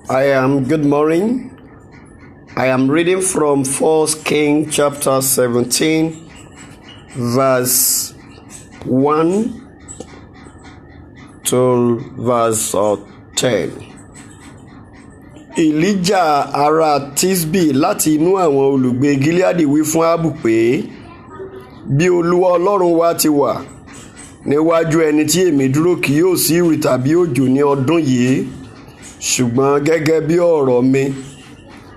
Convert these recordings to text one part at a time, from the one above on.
Good morning. I am reading from 1 Kings chapter 17, verse 1 to verse 10. Elijah ará Tisbi láti inú àwọn olùgbé Gileadi wí fún Áhábù pé, bí Olúwa Ọlọ́run wa ti wà níwájú ẹni tí èmi dúró, kì yóò sí ìrì tàbí òjò ní ọdún yìí. Ṣùgbọ́n gẹ́gẹ́ bí ọ̀rọ̀ mi,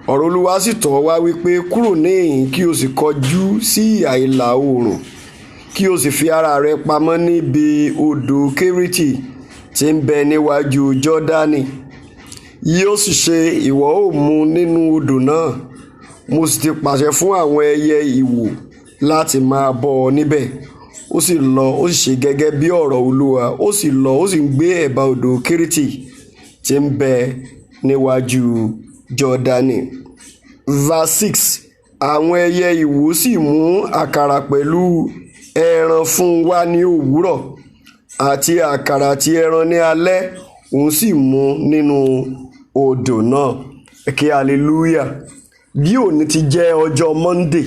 ọ̀rọ̀ Olúwa sì tọ̀ wá wípé, kúrò níhìn kí o sì kọjú sí ìhà ìlà oòrùn, kí o sì fi ara rẹ pamọ́ níbi odò Kéríìtì tí ń bẹ níwájú Jọ́dánì. Yóò sì ṣe, ìwọ ó mu nínú odò náà. Mo sì ti pàṣẹ fún àwọn ẹyẹ ìwò láti máa bọ́ ọ níbẹ̀. Ó sì lọ, ó sì ṣe gẹ́gẹ́ bí ọ̀rọ̀ Olúwa. Ó sì lọ, ó sì ń gbé ẹ̀bá odò Kéríìtì tí ń bẹ níwájú Jọ́dánì. Verse 6. Àwọn ẹyẹ ìwò sì mú àkàrà pẹ̀lú ẹran fún wa ní òwúrọ̀, àti àkàrà àti ẹran ní alẹ́. Òun sì mu nínú odò náà. Ẹ hallelujah. Bí òní ti jẹ́ ọjọ́ Monday,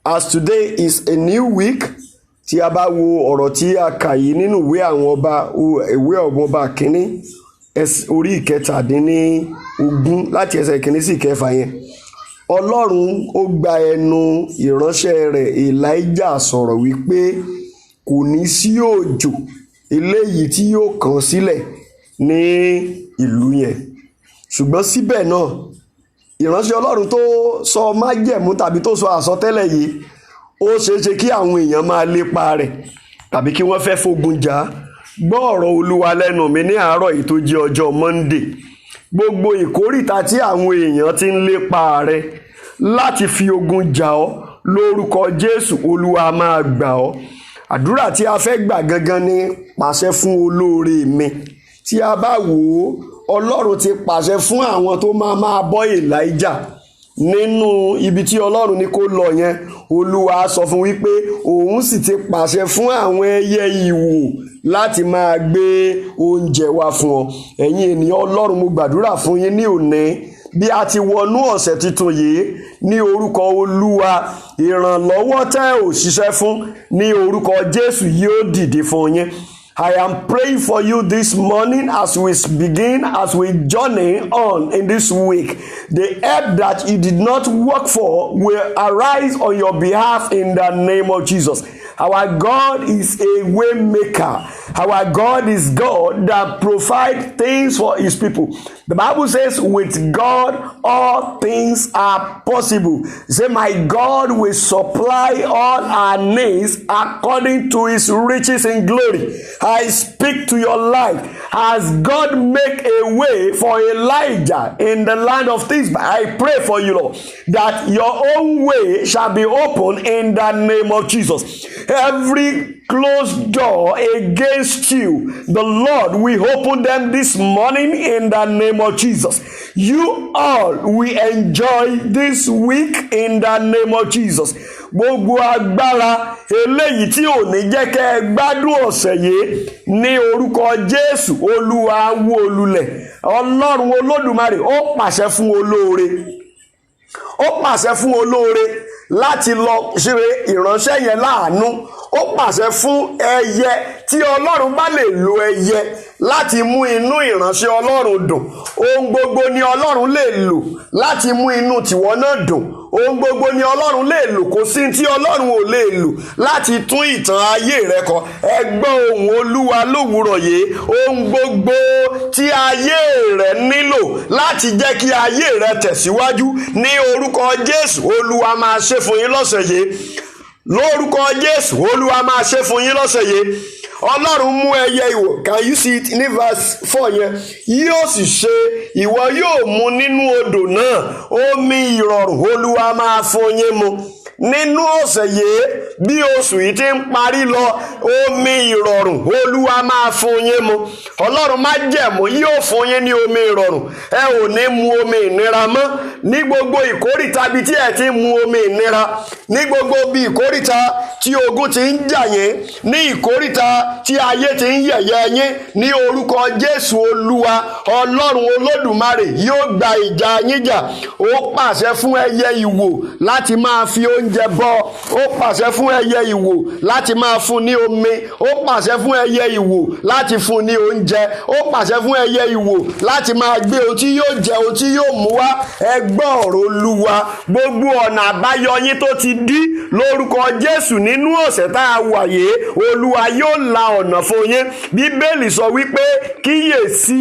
as today is a new week, tí a bá wo ọ̀rọ̀ tí a kà yìí nínú ìwé àwọn ọba kínní, orí ìkẹtàdínlógún láti ẹsẹ̀ kìíní sí ìkẹfà yẹn. Ọlọ́run ó gba ẹnu ìránṣẹ́ rẹ̀ Elijah sọ̀rọ̀ wípé kò ní sí òjò eléyìí tí yóò kàn sílẹ̀ ní ìlú yẹn. Ṣùgbọ́n síbẹ̀ náà, ìránṣẹ́ Ọlọ́run tó sọ májẹ̀mú tàbí tó sọ àsọtẹ́lẹ̀ yìí, ó ṣeéṣe kí àwọn èèyàn máa lépa rẹ̀ tàbí kí wọ́n fẹ́ fógun jà á. Gbọ́ ọ̀rọ̀ Olúwa lẹ́nu mi ní àárọ̀ yìí tó jẹ́ ọjọ́ Monday. Gbogbo ìkórìtà tí àwọn èèyàn ti ń lépa rẹ láti fi ogun jà ọ́, lórúkọ Jésù Olúwa máa gbà ọ́. Àdúrà tí a fẹ́ gbà gangan ni pàṣẹ fún olóore mi. Tí a bá wò ó, Ọlọ́run ti pàṣẹ fún àwọn tó máa bọ́ Elijah nínú ibi tí Ọlọ́run ní kó lọ yẹn. Olúwa sọ fún wípé òun sì ti pàṣẹ fún àwọn ẹyẹ ìwò láti máa gbé oúnjẹ wá fún ọ. Ẹ̀yin ènìyàn Ọlọ́run, mo gbàdúrà fún yín ní òní, bí a ti wọnú ọ̀sẹ̀ tuntun yìí, ní orúkọ Olúwa, ìrànlọ́wọ́ tẹ́ ò ṣiṣẹ́ fún, ní orúkọ Jésù yóò dìde fún yín. I am praying for you this morning as we journey on in this week. The help that you did not work for will arise on your behalf in the name of Jesus. Our God is a way maker. Our God is God that provides things for his people. The Bible says, with God, all things are possible. Say, my God will supply all our needs according to his riches in glory. I speak to your life. As God make a way for Elijah in the land of Tisbe, I pray for you, Lord, that your own way shall be open in the name of Jesus. Every closed door against you, the Lord will open them this morning in the name of Jesus. You all will enjoy this week in the name of Jesus. Gbogbo agbára eléyìí tí ò ní jẹ́ kẹ́ ẹ gbádùn ọ̀sẹ̀ yìí, ní orúkọ Jésù Olúwa wó lulẹ̀. Ọlọ́run Olódùmarè ó pàṣẹ fún olóore. Ó pàṣẹ fún olóore láti lọ ṣe ìránṣẹ́ yẹn láàánú. Ó pàṣẹ fún ẹyẹ, tí Ọlọ́run bá lè lo ẹyẹ láti mú inú ìránṣẹ́ Ọlọ́run dùn. Ohun gbogbo ni Ọlọ́run lè lò láti mú inú tìwọ náà dùn. Ohun gbogbo ni Ọlọ́run lè lò. Kò sí tí Ọlọ́run ò lè lò láti tún ìtàn ayé rẹ kọ. Ẹ gbọ́ ohùn Olúwa lówùúrọ̀ yìí. Ohun gbogbo tí ayé rẹ nílò láti jẹ́ kí ayé rẹ tẹ̀síwájú, ní orúkọ Jésù Olúwa máa ṣe fún yín lọ́sẹ̀ yìí. Lórúkọ Jésù Olúwa máa ṣe fún yín lọ́sẹ̀ yìí. Ọlọ́run mú ẹyẹ ìwò. Can you see it ní verse 4 yẹn? Yóò sì ṣe, ìwọ yóò mu nínú odò náà. Omi ìrọ̀rùn Olúwa máa fún yín mu. nínú ọ̀sẹ̀ yìí bí oṣù yìí ti ń parí lọ, omi ìrọ̀rùn Olúwa máa fún yín mu. Ọlọ́run májẹ̀mú yóò fún yín ní omi ìrọ̀rùn. Ẹ ò ní mu omi ìnira mọ́ ní gbogbo ìkórìtà bí tí ẹ ti ń mu omi ìnira, ní gbogbo bí ìkórìtà tí ogun ti ń jà yín, ní ìkórìtà tí ayé ti ń yẹ̀yẹ́ yín, ní orúkọ Jésù Olúwa Ọlọ́run Olódùmarè yóò gba ìjà yín jà. Ó pàṣẹ fún ẹyẹ ìwò láti máa fi oúnjẹ bọ́. Ó pàṣẹ fún ẹyẹ ìwò láti máa fún ní omi. Ó pàṣẹ fún ẹyẹ ìwò láti fún ní oúnjẹ. Ó pàṣẹ fún ẹyẹ ìwò láti máa gbé ohun tí yóò jẹ, ohun tí yóò mú wá. Ẹ gbọ́ ọ̀rọ̀ Olúwa. Gbogbo ọ̀nà àbáyọ yín tó ti dí lórúkọ Jésù nínú ọ̀sẹ̀ tá a wà yìí, Olúwa yóò la ọ̀nà fún yín. Bíbélì sọ wípé kíyèsí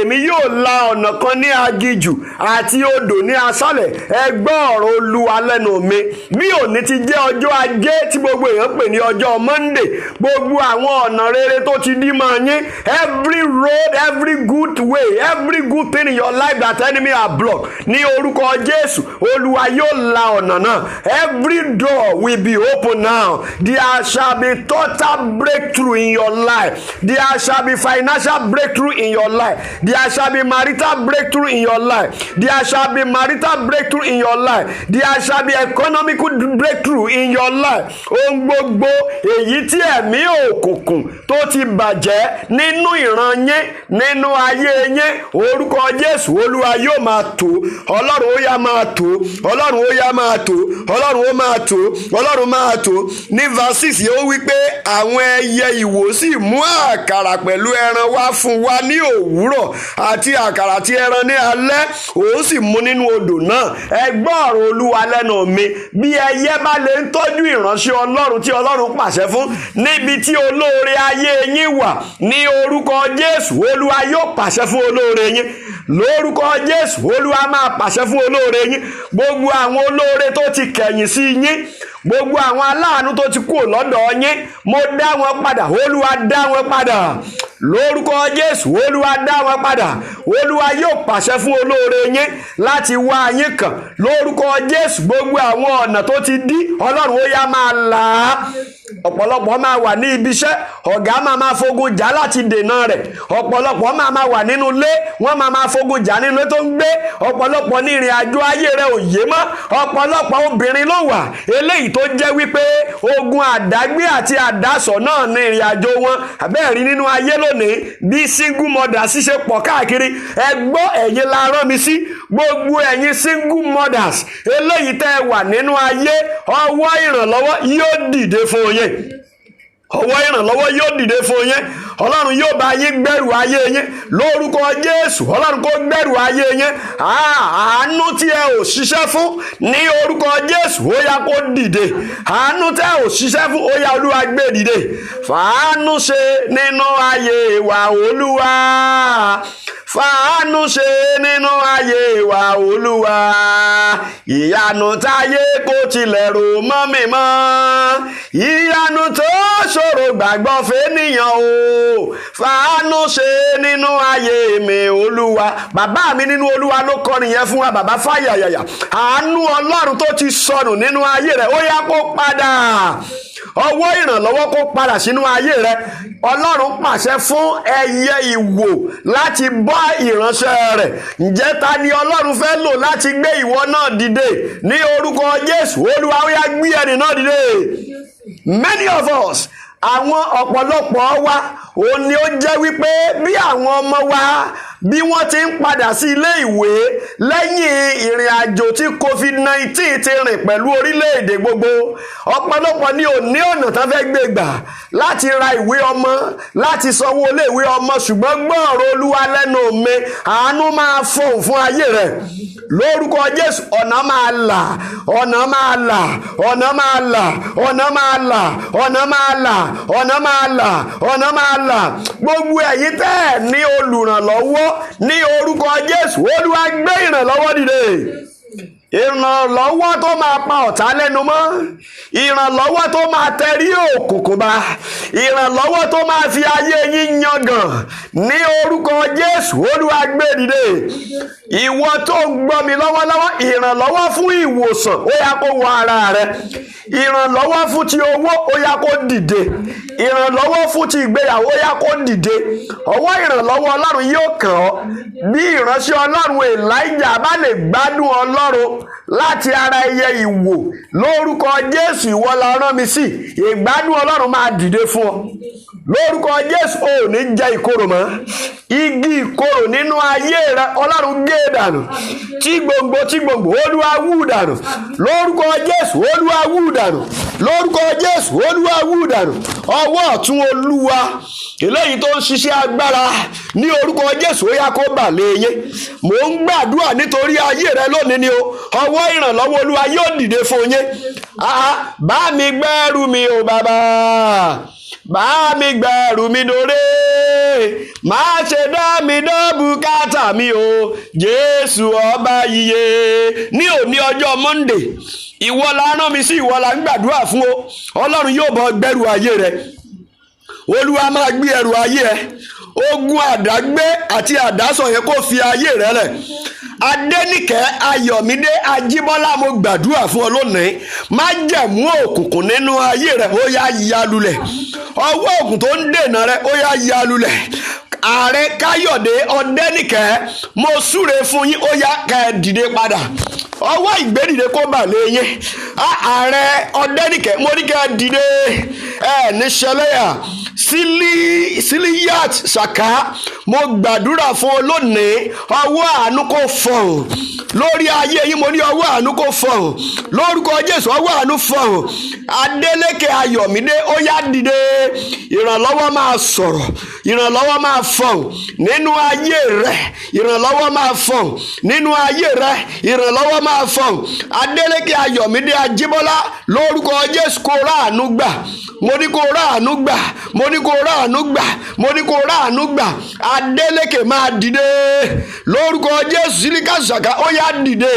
èmi yóò la ọ̀nà kan ní aginjù àti odò ní aṣálẹ̀. Ẹ gbọ́ ọ̀rọ̀ Olúwa lẹ́nu mi. Bí òní ti jẹ́ ọjọ́ Ajé tí gbogbo èèyàn pè ní ọjọ́ Monday, gbogbo àwọn ọ̀nà rere tó ti dí mọ́ yín, every road, every good way, every good thing in your life that enemy are blocked, ní orúkọ Jésù Olúwa yóò la ọ̀nà náà. Every door will be open now. There shall be total breakthrough in your life. There shall be financial breakthrough in your life. There shall be marital breakthrough in your life. There shall be marital breakthrough in your life. There shall be economical breakthrough in your life. Ohun gbogbo èyí tí ẹ̀mí òkùnkùn tó ti bàjẹ́ nínú ìran yín, nínú ayé yín, orúkọ Jésù Olúwa yóò máa tò. Ọlọ́run ó yá máa tò. Ọlọ́run ó yá máa tò. Ọlọ́run ó máa tò. Ọlọ́run máa tò. Ní verse 6 ó wí pé àwọn ẹyẹ ìwò sì mú àkàrà pẹ̀lú ẹran wá fún wa ní òwúrọ̀ àti àkàrà tí ẹran ní alẹ́, ó sì mú nínú odò náà. Ẹ gbọ́ ọ̀rọ̀ Olúwa lẹ́nu mi. Bí ẹyẹ bá lè ń tọ́jú ìránṣẹ́ Ọlọ́run tí Ọlọ́run pàṣẹ fún níbi tí olóore ayé yín wà, ní orúkọ Jésù Olúwa yóò pàṣẹ fún olóore yín. Lórúkọ Jésù Olúwa máa pàṣẹ fún olóore yín. Gbogbo àwọn olóore tó ti kẹ̀yìn sí yín, gbogbo àwọn aláàánú tó ti kúrò lọ́dọ̀ yín, mo dá wọn padà. Olúwa dá wọn padà. Lórúkọ Jésù Olúwa dá wọn padà. Olúwa yóò pàṣẹ fún olóore yín láti wá yín kàn. Lórúkọ Jésù gbogbo àwọn ọ̀nà tó ti dí, Ọlọ́run ó yá máa là á. Ọ̀pọ̀lọpọ̀ máa wà ní ibiṣẹ́, ọ̀gá máa fogun jà láti dènà rẹ̀. Ọ̀pọ̀lọpọ̀ máa wà nínú ilé, wọ́n máa fogun jà nínú ilé tó ń gbé. Ọ̀pọ̀lọpọ̀ ní ìrìn àjò ayé rẹ̀ ò yé mọ́. Ọ̀pọ̀lọpọ̀ obìnrin ló wà eléyìí tó jẹ́ wípé ogun àdágbé àti àdásọ̀ náà ní ìrìn àjò wọn. Àbẹ́ẹ̀rí nínú ayé lónìí bí single mother ṣíṣe pọ̀ káàkiri. Ẹ gbọ́, ẹ̀yin la rán mi sí. Gbogbo ẹ̀yin single mothers eléyìí tẹ́ wà nínú ayé, ọwọ́ ìrànlọ́wọ́ yóò dìde fún yín. Ọwọ́ ìrànlọ́wọ́ yóò dìde fún yín. Ọlọ́run yóò bá yín gbẹ́rù ayé yín lórúkọ Jésù. Ọlọ́run kó gbẹ́rù ayé yín. Àánú tí ẹ ò ṣiṣẹ́ fún ní orúkọ Jésù ó yá kó dìde. Àánú tí ẹ ò ṣiṣẹ́ fún ó yá Olúwa gbé dìde. Fàánú ṣe nínú ayé wa Olúwa. Fàánú ṣe nínú ayé wa Olúwa. Ìyanu táyé kò tilẹ̀ rò mọ́ mi mọ́. Ìyanu tó ṣòro gbàgbọ́ fẹ́nìyàn o. Fàánú ṣe nínú ayé mi Olúwa. Bàbá mi nínú Olúwa ló kọrin yẹn fún wa, bàbá Fáyàyàyà. Àánú Ọlọ́run tó ti sọnù nínú ayé rẹ̀ ó yá kó padà. Ọwọ́ ìrànlọ́wọ́ kó padà sínú ayé rẹ̀. Ọlọ́run pàṣẹ fún ẹyẹ ìwò láti bọ́ ìránṣẹ́ rẹ̀. Ǹjẹ́ ta ni Ọlọ́run fẹ́ lò láti gbé ìwọ náà dìde? Ní orúkọ Jésù Olúwa ó yá gbé ẹni náà dìde. Many of us, àwọn ọ̀pọ̀lọpọ̀ wa òun ni ó jẹ́ wípé bí àwọn ọmọ wa bí wọ́n ti ń padà sí ilé ìwé lẹ́yìn ìrìn àjò tí COVID-19 ti rìn pẹ̀lú orílẹ̀-èdè gbogbo, ọ̀pọ̀lọpọ̀ ni ò ní ọ̀nà tán fẹ́ gbé gbà láti ra ìwé ọmọ, láti sanwó ilé ìwé ọmọ. Ṣùgbọ́n gbọ́ ọ̀rọ̀ Olúwa lẹ́nu mi, àánú máa fọhùn fún ayé rẹ̀. Lórúkọ Jésù ọ̀nà máa là, ọ̀nà máa là, ọ̀nà máa là, ọ̀nà máa là, ọ̀nà máa là, ọ̀nà máa là, ọ̀nà máa là. Gbogbo ẹ̀yin tẹ́ ẹ̀ ní olùrànlọ́wọ́ ní orúkọ Jésù Olúwa gbé ìrànlọ́wọ́ dìde. ìrànlọ́wọ́ tó máa pa ọ̀tá lẹ́nu mọ́, ìrànlọ́wọ́ tó máa tẹrí òkùnkùn ba, ìrànlọ́wọ́ tó máa fi ayé yín yangàn ní orúkọ Jésù. Olúwa gbé dìde. Ìwọ tó ń gbọ́ mi lọ́wọ́lọ́wọ́, ìrànlọ́wọ́ fún ìwòsàn ó yá kó wọ ara rẹ, ìrànlọ́wọ́ fún ti owó ó yá kó dìde, ìrànlọ́wọ́ fún ti ìgbéyàwó ó yá kó dìde. Ọwọ́ ìrànlọ́wọ́ Ọlọ́run yóò kàn ọ́. Bí ìránṣẹ́ Ọlọ́run Èlíjà bá lè gbádùn Ọlọ́run láti ara ẹyẹ ìwò, lórúkọ Jésù ìwọ la rán mi sí. Ìgbádùn Ọlọ́run máa dìde fún ọ lórúkọ Jésù. Ò ní jẹ ìkorò mọ́. Igi ìkorò nínú ayé rẹ Ọlọ́run gé dànù. Tí gbòǹgbò Olúwa wú dànù lórúkọ Jésù. Olúwa wú dànù lórúkọ Jésù. Olúwa wú dànù. Ọwọ́ ọ̀tún Olúwa eléyìí tó ń ṣiṣẹ́ agbára ní orúkọ Jésù ó yá kó bà lé yín. Mò ń gbàdúrà nítorí ayé rẹ lónìí ni o. Ọwọ́ ìrànlọ́wọ́ Olúwa yóò dìde fún yín. Bá mi gbẹ́rù mi o bàbá, bá mi gbẹ́rù mi dòrè, má ṣe dá mi dán bùkátà mi o Jésù ọba yíyé. Ní òní ọjọ́ Monday, ìwọ la rán mi sí, ìwọ la ń gbàdúrà fún o. Ọlọ́run yóò bọ́ gbẹ́rù ayé rẹ. Olúwa máa gbé ẹrù ayé ẹ. Ogun àdágbé àti àdásọ yẹn kó fi ayé rẹ lẹ̀. Adéníkẹ́ Ayọ̀mídé Ajíbọ́lá, mo gbàdúrà fún ọ lónìí. Má jẹ̀mú òkùnkùn nínú ayé rẹ ó yá ya lulẹ̀. Ọwọ́ òkùnkùn tó ń dènà rẹ ó yá ya lulẹ̀. Ààrẹ Káyọ̀dé Ọdẹ́nìkẹ́, mo súre fún yín ó yá kẹ́ ẹ dìde padà. Ọwọ́ ìgbédìde kó bà lé yín. Ààrẹ Ọdẹ́nìkẹ́, mo ní kẹ́ ẹ dìde. Ẹ ní ṣẹlẹ́yà. Sílíyàt Ṣàká, mo gbàdúrà fún ọ lónìí. Ọwọ́ àánú kó fọ̀hún lórí ayé yín. Mo ní ọwọ́ àánú kó fọ̀hún lórúkọ Jésù. Ọwọ́ àánú fọ̀hún. Adélékè Ayọ̀mídé, ó yá dìde. Ìrànlọ́wọ́ máa sọ̀rọ̀, ìrànlọ́wọ́ máa fọ̀hún nínú ayé rẹ, ìrànlọ́wọ́ máa fọ̀hún nínú ayé rẹ, ìrànlọ́wọ́ máa fọ̀hún. Adélékè Ayọ̀mídé Ajíbọ́lá, lórúkọ Jésù kó ráàánú gbà. Mo ní kó ráàánú gbà. Mo ní kó ráàánú gbà. Mo ní kó ráàánú gbà. Adélékè máa dìde lórúkọ Jésù. Sílíkà Ṣàká, ó yá dìde.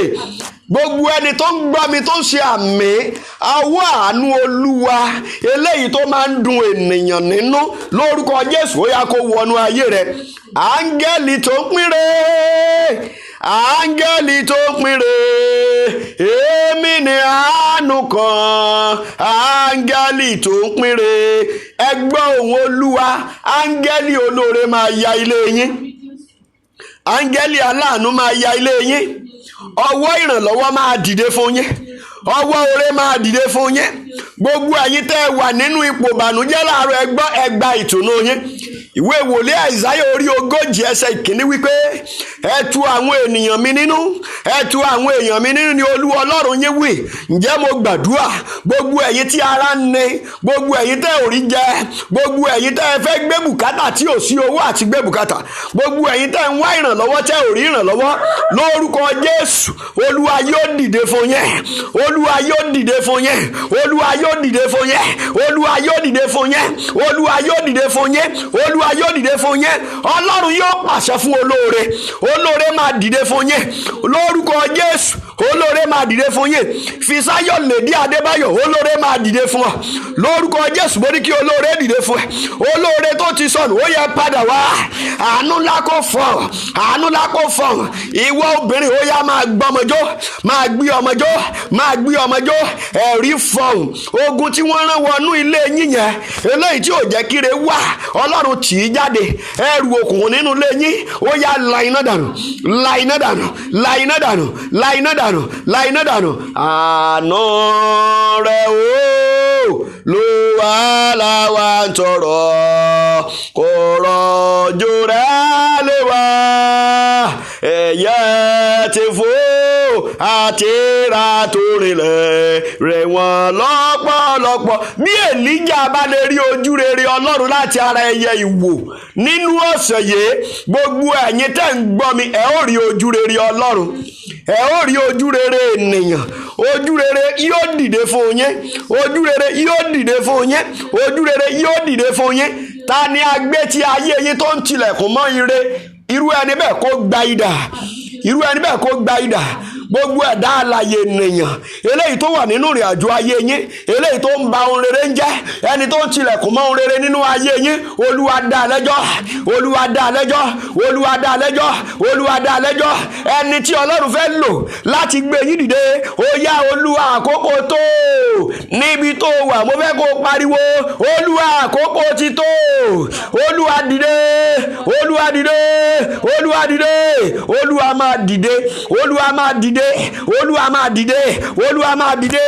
Gbogbo ẹni tó ń gbọ́ mi tó ń ṣe àmì, ọwọ́ àánú Olúwa eléyìí tó máa ń dùn ènìyàn nínú, lórúkọ Jésù ó yá kó wọnú ayé rẹ. Áńgẹ́lì tó ń pínre, áńgẹ́lì tó ń pínre, èmi ni àánú kan. Áńgẹ́lì tó ń pínre, ẹ gbọ́ ohùn Olúwa. Áńgẹ́lì olóore máa ya ilé yín. Áńgẹ́lì aláàánú máa ya ilé yín. Ọwọ́ ìrànlọ́wọ́ máa dìde fún yín. Ọwọ́ oore máa dìde fún yín. Gbogbo ẹ̀yin tẹ́ ẹ wà nínú ipò ìbànújẹ́ láàárọ̀, ẹ gbọ́ ìtùnú yín. Ìwé wòlíì Àìsáyà orí 40 ẹsẹ̀ 1 wípé, ẹ tu àwọn ènìyàn mi nínú, ẹ tu àwọn èèyàn mi nínú ni Olúwa Ọlọ́run yín wí. Ǹjẹ́ mo gbàdúrà gbogbo ẹ̀yin tí ara ń ni, gbogbo ẹ̀yin tẹ́ ò rí jẹ, gbogbo ẹ̀yin tẹ́ ẹ fẹ́ gbé bùkátà tí ò sí owó àti gbé bùkátà, gbogbo ẹ̀yin tẹ́ ń wá ìrànlọ́wọ́ tẹ́ ò rí ìrànlọ́wọ́, lórúkọ Jésù Olúwa yóò dìde fún yín. Olúwa yóò dìde fún yín. Olúwa yóò dìde fún yín. Olúwa yóò dìde fún yín. Olúwa yóò dìde fún yín. Olúwa yóò dìde fún yín. Ọlọ́run yóò pàṣẹ fún olóore. Olóore máa dìde fún yín lórúkọ Jésù. Olóore máa dìde fún yín. Fisáyọ̀ Lèdí Adébáyọ̀, olóore máa dìde fún ọ lórúkọ Jésù. Mo ní kí olóore dìde fún ẹ. Olóore tó ti sọnù ó yẹ padà wá. Àánú ńlá kó fọ̀, àánú ńlá kó fọ̀. Ìwọ obìnrin ó yá máa gbọ́mọjó, máa gbé ọmọjó, máa gbé ọmọjó. Ẹ̀rí fọ̀hún. Ogun tí wọ́n rán wọnú ilé yín yẹn, eléyìí tí ò jẹ́ kíre wà, Ọlọ́run tì í jáde. Ẹrù òkùnkùn nínú ilé yín ó yá la iná dànù, la iná dànù, la iná dànù, la iná dànù, la iná dànù. Àánú rẹ̀ o ló wà láwa ń tọrọ, kò rọ̀jò rẹ̀ lé wa. Ẹyẹ ti fò àti ra tó rinlẹ̀ rẹ̀ wọ́n lọ́pọ̀lọpọ̀. Bí Èlíjà bá lè rí ojú rere Ọlọ́run láti ara ẹyẹ ìwò nínú ọ̀sẹ̀ yìí, gbogbo ẹ̀yin tẹ́ ń gbọ́ mi, ẹ ó rí ojú rere Ọlọ́run, ẹ ó rí ojú rere ènìyàn. Ojú rere yóò dìde fún yín. Ojú rere yóò dìde fún yín. Ojú rere yóò dìde fún yín. Ta ni agbé tí ayé yín tó ń tilẹ̀kùn mọ́ ire? Irú ẹni bẹ́ẹ̀ kó gba idà. Irú ẹni bẹ́ẹ̀ kó gba idà. gbogbo ẹ̀dá alààyè ènìyàn eléyìí tó wà nínú ìrìn àjò ayé yín, eléyìí tó ń ba ohun rere ń jẹ́, ẹni tó ń tilẹ̀kùn mọ́ ohun rere nínú ayé yín, Olúwa dá lẹ́jọ́, Olúwa dá lẹ́jọ́, Olúwa dá lẹ́jọ́, Olúwa dá lẹ́jọ́. Ẹni tí Ọlọ́run fẹ́ lò láti gbé yín dìde, ó yá Olúwa àkókò tó. Níbi tó wà mo fẹ́ kó pariwo, Olúwa àkókò ti tó. Olúwa dìde, Olúwa dìde, Olúwa dìde. Olúwa máa dìde, Olúwa máa dìde, Olúwa máa dìde, Olúwa máa dìde.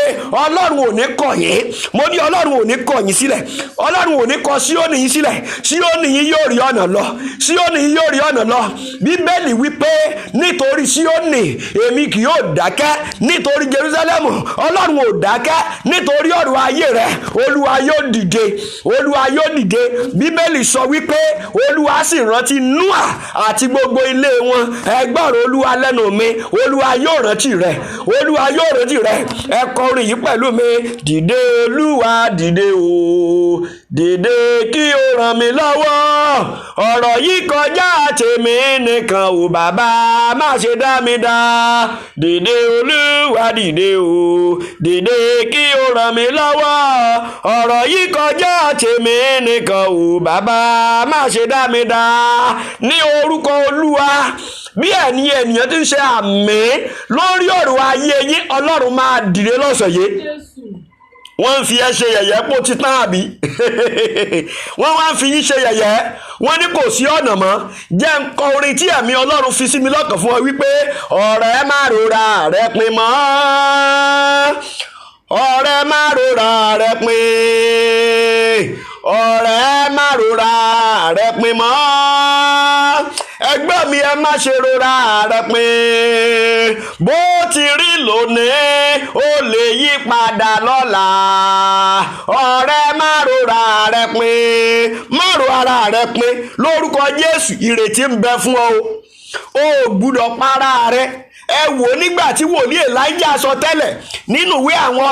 Ọlọ́run ò ní kọ̀ yín, mo ní Ọlọ́run ò ní kọ̀ yín sílẹ̀, Ọlọ́run ò ní kọ̀ Síónì yín sílẹ̀. Síónì yín yóò rí ọ̀nà lọ, Síónì yín yóò rí ọ̀nà lọ. Bíbélì wípé nítorí Síónì èmi kì yóò dákẹ́, nítorí Jerúsálẹ́mù Ọlọ́run ò dákẹ́, nítorí ọ̀rọ̀ ayé rẹ̀ Olúwa yóò dìde, Olúwa yóò dìde. Bíbélì sọ wípé Olúwa sì rántí Nóà àti gbogbo ilé wọn. Ẹ gbọ́rọ̀ Olúwa lẹ́nu mi, Olúwa yóò rántí rẹ̀, Olúwa yóò rántí rẹ̀. Ẹ kọ orin yìí pẹ̀lú mi. Dìde Olúwa dìde o, dìde kí o ràn mí lọ́wọ́. Ọ̀rọ̀ yìí kọjá tèmi nìkan o bàbá, má ṣe dá mi dá. Dìde Olúwa dìde o, dìde kí o ràn mí lọ́wọ́. Ọ̀rọ̀ yìí kọjá tèmi nìkan o bàbá, má ṣe dá mi dá. Ní orúkọ Olúwa, bí ènìyàn tí ń ṣe àmín lórí ọ̀rọ̀ ayé yín, Ọlọ́run máa dìde lọ́sọ̀ yìí. Wọ́n ń fi ẹ́ ṣe yẹ̀yẹ́ pò ti tán àbí? Wọ́n wá ń fi yín ṣe yẹ̀yẹ́, wọ́n ní kò sí ọ̀nà mọ́. Jẹ́ ń kọ orin tí ẹ̀mí Ọlọ́run fi sí mi lọ́kàn fún ọ wípé ọ̀rẹ́ má rora rẹ pin mọ́, ọ̀rẹ́ má rora rẹ pin, ọ̀rẹ́ má rora rẹ pin mọ́. Ẹgbẹ́ mi ẹ má ṣe rora rẹ pin, bó ti rí lónìí ó lè yí padà lọ́la. Ọ̀rẹ́ má rora rẹ pin, má ro ara rẹ pin lórúkọ Jésù. Ìrètí ń bẹ fún ọ o gbúdọ̀ para rẹ. Ẹ wò nígbà tí wòlíì Èláíjà sọ tẹ́lẹ̀ nínú ìwé àwọn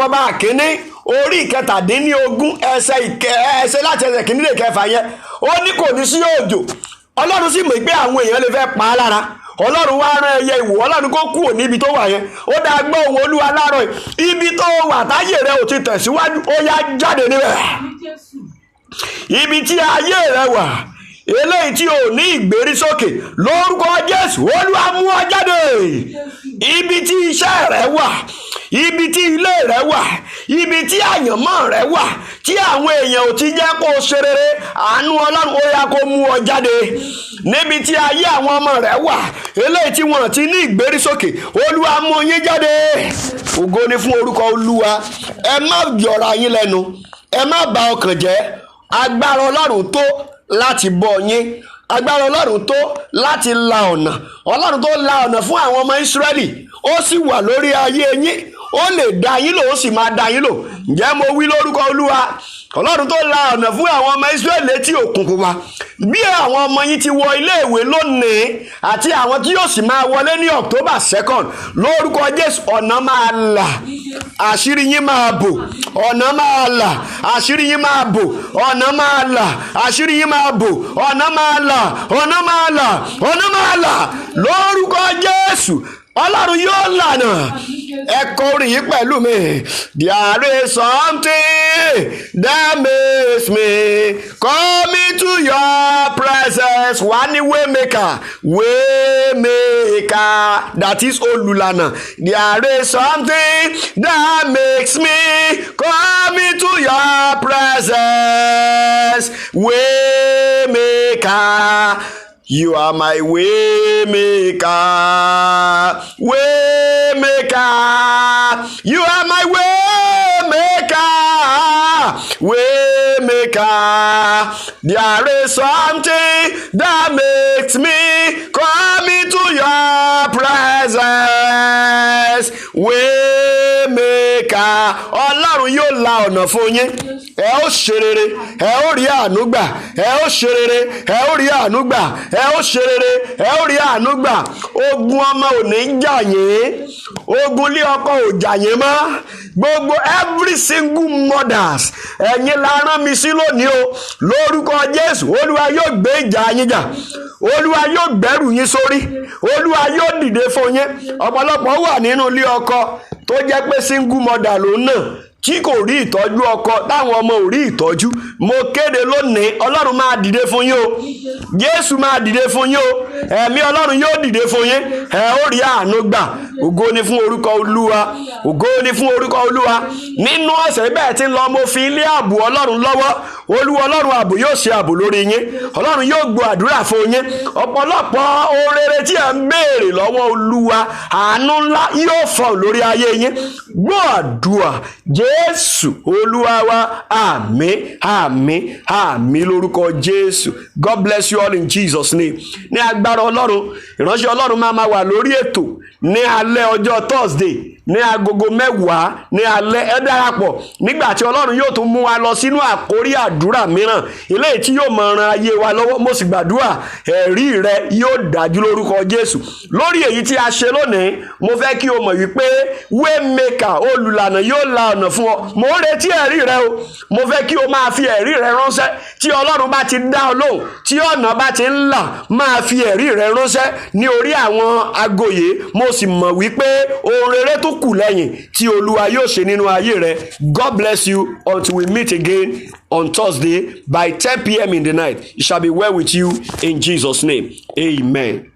ọba àkíní orí 17 ẹsẹ̀ láti ẹsẹ̀ kìíní lè kẹfà yẹn. Ó ní kò ní sí òjò. Ọlọ́run sì mọ̀ pé àwọn èèyàn lè fẹ́ pa á lára. Ọlọ́run wá rán ẹyẹ ìwò, Ọlọ́run kó kúrò níbi tó wà yẹn. Ó dá gbọ́ ohùn Olúwa láàárọ̀ yìí. Ibi tó wà táyé rẹ ò ti tẹ̀síwájú, ó yá jáde níbẹ̀. Ibi tí ayé rẹ wà, eléyìí tí ò ní ìgbérísókè, lórúkọ Jésù Olúwa mú ọ jáde. Ibi tí iṣẹ́ rẹ wà, ibi tí ilé rẹ wà, ibi tí àyànmọ́ rẹ wà, tí àwọn èèyàn ò ti jẹ́ kó ṣe rere, àánú Ọlọ́run ó yá kó mú ọ jáde. Níbi tí ayé àwọn ọmọ rẹ wà, eléyìí tí wọn ti ní ìgbérísókè, Olúwa mú yín jáde. Ògo ni fún orúkọ Olúwa. Ẹ má yọra yín lẹ́nu, ẹ má bà ọkàn jẹ́. Agbára Ọlọ́run tó láti bọ́ yín, agbára Ọlọ́run tó láti la ọ̀nà. Ọlọ́run tó la ọ̀nà fún àwọn ọmọ Ísírẹ́lì, ó sì wà lórí ayé yín, ó lè dá yín lò, ó sì máa dá yín lò. Ǹjẹ́ mo wí lórúkọ Olúwa? Ọlọ́run tó la ọ̀nà fún àwọn ọmọ Ísírẹ́lì létí òkun pupa. Bí àwọn ọmọ yín ti wọ iléèwé lónìí àti àwọn tí yóò sì máa wọlé ní October 2nd, lórúkọ Jésù ọ̀nà máa là, àṣírí yín máa bò, ọ̀nà máa là, àṣírí yín máa bò, ọ̀nà máa là, àṣírí yín máa bò, ọ̀nà máa là, ọ̀nà máa là, ọ̀nà máa là lórúkọ Jésù. Ọlọ́run yóò lànà. Ẹ kọ orin yìí pẹ̀lú mi. There is something that makes me come into your presence. Wà ní waymaker, waymaker, that is olùlànà. There is something that makes me come into your presence, waymaker. You are my way maker, way maker. You are my way maker, way maker. There is something that makes me come into your presence, way maker. Ọlọ́run yóò la ọ̀nà fún yín. Ẹ ó ṣe rere, ẹ ó rí àánú gbà, ẹ ó ṣe rere, ẹ ó rí àánú gbà, ẹ ó ṣe rere, ẹ ó rí àánú gbà. Ogun ọmọ ò ní jà yín, ogun lé ọkọ ò jà yín mọ́. gbogbo every single mothers ẹ̀yin la rán mi sí lónìí o lórúkọ Jésù. Olúwa yóò gbé ìjà yín jà, Olúwa yóò gbẹ́rù yín sórí, Olúwa yóò dìde fún yín. Ọ̀pọ̀lọpọ̀ wà nínú ilé ọkọ tó jẹ́ pé single mother lòun náà tí kò rí ìtọ́jú ọkọ, táwọn ọmọ ò rí ìtọ́jú. Mo kéde lónìí, Ọlọ́run máa dìde fún yín o, Jésù máa dìde fún yín o, ẹ̀mí Ọlọ́run yóò dìde fún yín, ẹ ó rí àánú gbà. Ògo ni fún orúkọ Olúwa, ògo ni fún orúkọ Olúwa. Nínú ọ̀sẹ̀ bẹ́ẹ̀ tí ń lọ, mo fi ilé ààbò Ọlọ́run lọ́wọ́. Olúwa Ọlọ́run ààbò yóò ṣe ààbò lórí yín, Ọlọ́run yóò gbọ́ àdúrà fún yín. Ọ̀pọ̀lọpọ̀ ohun rere tí ẹ ń béèrè lọ́wọ́ Olúwa, àánú ńlá yóò fọ̀ lórí ayé yín. Gbọ́ àdúrà Jésù Olúwa wa. Àmín, àmín, àmín lórúkọ Jésù. God bless you all in Jesus name. Ní agbára Ọlọ́run, ìránṣẹ́ Ọlọ́run máa wà lórí ètò ní alẹ́ ọjọ́ Thursday ní agogo 10 ní alẹ́. Ẹ darapọ̀ nígbà tí Ọlọ́run yóò tún mú wa lọ sínú àkórí àdúrà mìíràn, eléyìí tí yóò máa ran ayé wa lọ́wọ́. Mo sì gbàdúrà ẹ̀rí rẹ yóò dájú lórúkọ Jésù. Lórí èyí tí a ṣe lónìí, mo fẹ́ kí o mọ̀ wípé waymaker, olùlànà, yóò la ọ̀nà fún ọ. Mo ń retí ẹ̀rí rẹ o. Mo fẹ́ kí o máa fi ẹ̀rí rẹ ránṣẹ́. Tí Ọlọ́run bá ti dá ọ lóhùn, tí ọ̀nà bá ti ń là, máa fi ẹ̀rí rẹ ránṣẹ́ ní orí àwọn ago yìí. Mo sì mọ̀ wípé ohun rere tó kù lẹ́yìn tí Olúwa yóò ṣe nínú ayé rẹ. God bless you until we meet again on Thursday by 10 p.m. in the night. It shall be well with you in Jesus' name. Amen.